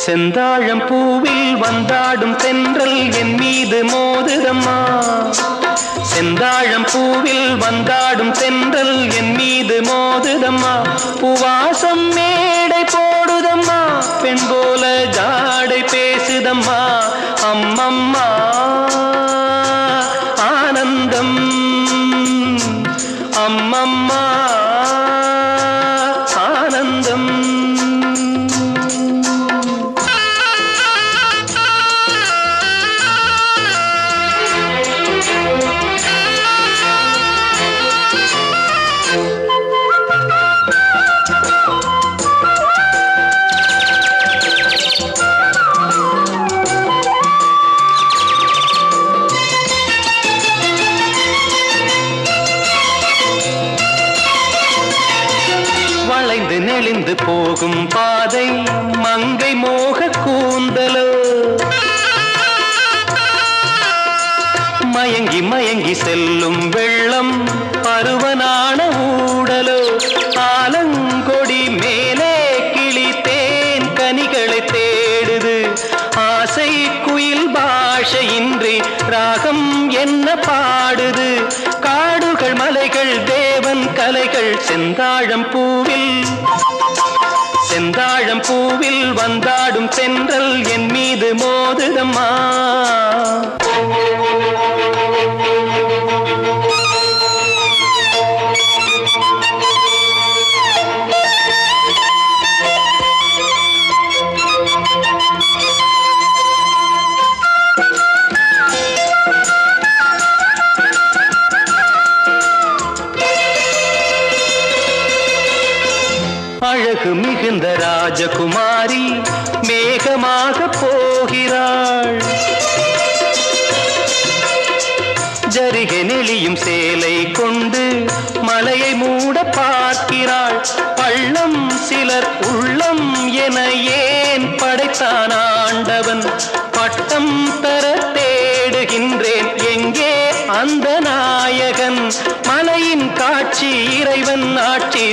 செந்தாழம் பூவில் வந்தாடும் தென்றல் என் மீது மோதுதம்மா. செந்தாழம் பூவில் வந்தாடும் தென்றல் என் மீது மோதுதம்மா. பூவாசம் மேடை போடுதம்மா, பெண் போல ஜாடை பேசுதம்மா. அம்மம்மா ஆனந்தம், அம்மம்மா ஆனந்தம். வளைந்து நெளிந்து போகும் பாதை மங்கை மோக கூந்தலோ, மயங்கி மயங்கி செல்லும் வெள்ளம் பருவனான ஊடலோ. ஆலங்கொடி மேலே கிளி தேன் கனிகளை தேடுது, ஆசை குயில் பாஷையின்றி ராகம் என்ன பாடுது. காடுகள் மலைகள் தேவன் கலைகள் செந்தாழம் பூவில், செந்தாழம் பூவில் வந்தாடும் தென்றல் என் மீது மோதுதம்மா. அழகு மிகுந்த ராஜகுமாரி மேகமாக போகிறாள், ஜரிகை நெளியும் சேலை கொண்டு மலையை மூட பார்க்கிறாள். பள்ளம் சிலர் உள்ளம் என ஏன் படைத்தான் ஆண்டவன்? பட்டம் தர தேடுகின்றேன், எங்கே அந்த நாயகன்? மலையின் காட்சி இறைவன் ஆட்சி